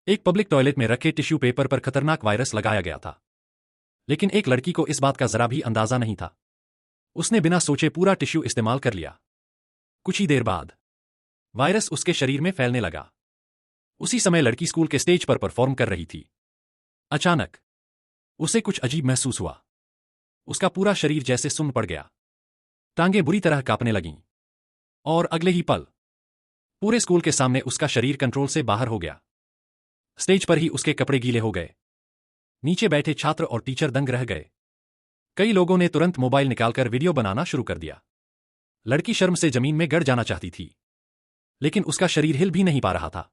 एक public toilet में रखे टिश्यू पेपर पर खतरनाक वायरस लगाया गया था। लेकिन एक लड़की को इस बात का जरा भी अंदाजा नहीं था। उसने बिना सोचे पूरा टिश्यू इस्तेमाल कर लिया। कुछ ही देर बाद वायरस उसके शरीर में फैलने लगा। उसी समय लड़की स्कूल के स्टेज पर परफॉर्म कर रही थी। अचानक उसे कुछ अजीब महसूस हुआ। उसका पूरा शरीर जैसे सुन्न पड़ गया। टांगें बुरी तरह कांपने लगीं। और अगले ही पल पूरे स्कूल के सामने उसका शरीर कंट्रोल से बाहर हो गया। स्टेज पर ही उसके कपड़े गीले हो गए। नीचे बैठे छात्र और टीचर दंग रह गए। कई लोगों ने तुरंत मोबाइल निकालकर वीडियो बनाना शुरू कर दिया। लड़की शर्म से जमीन में गड़ जाना चाहती थी, लेकिन उसका शरीर हिल भी नहीं पा रहा था।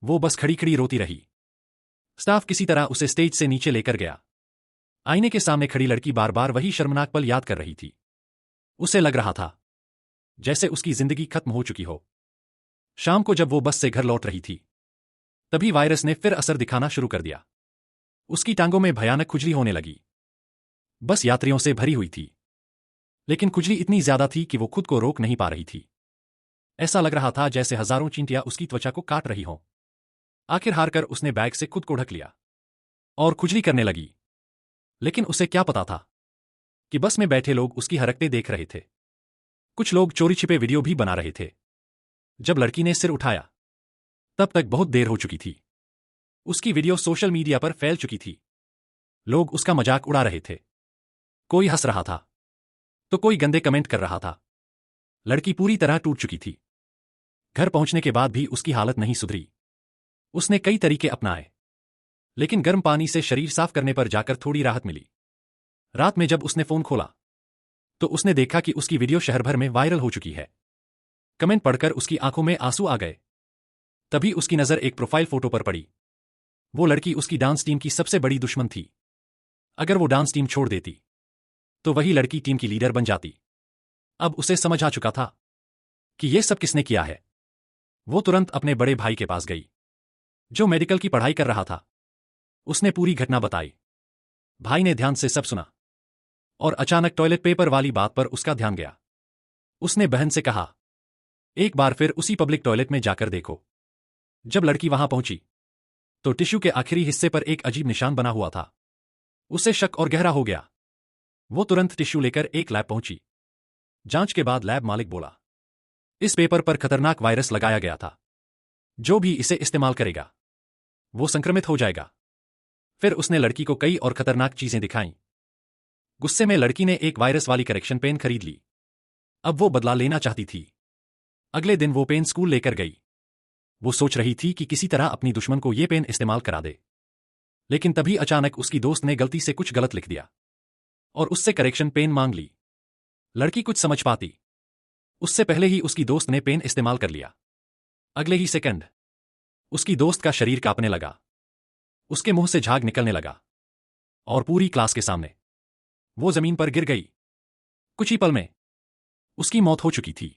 वो बस खड़ी खड़ी रोती रही। स्टाफ किसी तरह उसे स्टेज से नीचे लेकर गया। आईने के सामने खड़ी लड़की बार बार वही शर्मनाक पल याद कर रही थी। उसे लग रहा था जैसे उसकी जिंदगी खत्म हो चुकी हो। शाम को जब वो बस से घर लौट रही थी, तभी वायरस ने फिर असर दिखाना शुरू कर दिया। उसकी टांगों में भयानक खुजली होने लगी। बस यात्रियों से भरी हुई थी, लेकिन खुजली इतनी ज्यादा थी कि वो खुद को रोक नहीं पा रही थी। ऐसा लग रहा था जैसे हजारों चींटियां उसकी त्वचा को काट रही हों। आखिर हार कर उसने बैग से खुद को ढक लिया और खुजली करने लगी। लेकिन उसे क्या पता था कि बस में बैठे लोग उसकी हरकतें देख रहे थे। कुछ लोग चोरी छिपे वीडियो भी बना रहे थे। जब लड़की ने सिर उठाया, तब तक बहुत देर हो चुकी थी। उसकी वीडियो सोशल मीडिया पर फैल चुकी थी। लोग उसका मजाक उड़ा रहे थे। कोई हंस रहा था, तो कोई गंदे कमेंट कर रहा था। लड़की पूरी तरह टूट चुकी थी। घर पहुंचने के बाद भी उसकी हालत नहीं सुधरी। उसने कई तरीके अपनाए, लेकिन गर्म पानी से शरीर साफ करने पर जाकर थोड़ी राहत मिली। रात में जब उसने फोन खोला, तो उसने देखा कि उसकी वीडियो शहर भर में वायरल हो चुकी है। कमेंट पढ़कर उसकी आंखों में आंसू आ गए। तभी उसकी नजर एक प्रोफाइल फोटो पर पड़ी। वो लड़की उसकी डांस टीम की सबसे बड़ी दुश्मन थी। अगर वो डांस टीम छोड़ देती, तो वही लड़की टीम की लीडर बन जाती। अब उसे समझ आ चुका था कि ये सब किसने किया है। वो तुरंत अपने बड़े भाई के पास गई, जो मेडिकल की पढ़ाई कर रहा था। उसने पूरी घटना बताई। भाई ने ध्यान से सब सुना, और अचानक टॉयलेट पेपर वाली बात पर उसका ध्यान गया। उसने बहन से कहा, एक बार फिर उसी पब्लिक टॉयलेट में जाकर देखो। जब लड़की वहां पहुंची, तो टिश्यू के आखिरी हिस्से पर एक अजीब निशान बना हुआ था। उसे शक और गहरा हो गया। वो तुरंत टिश्यू लेकर एक लैब पहुंची। जांच के बाद लैब मालिक बोला, इस पेपर पर खतरनाक वायरस लगाया गया था। जो भी इसे इस्तेमाल करेगा, वो संक्रमित हो जाएगा। फिर उसने लड़की को कई और खतरनाक चीजें दिखाईं। गुस्से में लड़की ने एक वायरस वाली करेक्शन पेन खरीद ली। अब वो बदला लेना चाहती थी। अगले दिन वो पेन स्कूल लेकर गई। वो सोच रही थी कि किसी तरह अपनी दुश्मन को ये पेन इस्तेमाल करा दे। लेकिन तभी अचानक उसकी दोस्त ने गलती से कुछ गलत लिख दिया और उससे करेक्शन पेन मांग ली। लड़की कुछ समझ पाती, उससे पहले ही उसकी दोस्त ने पेन इस्तेमाल कर लिया। अगले ही सेकंड उसकी दोस्त का शरीर कांपने लगा। उसके मुंह से झाग निकलने लगा, और पूरी क्लास के सामने वो जमीन पर गिर गई। कुछ ही पल में उसकी मौत हो चुकी थी।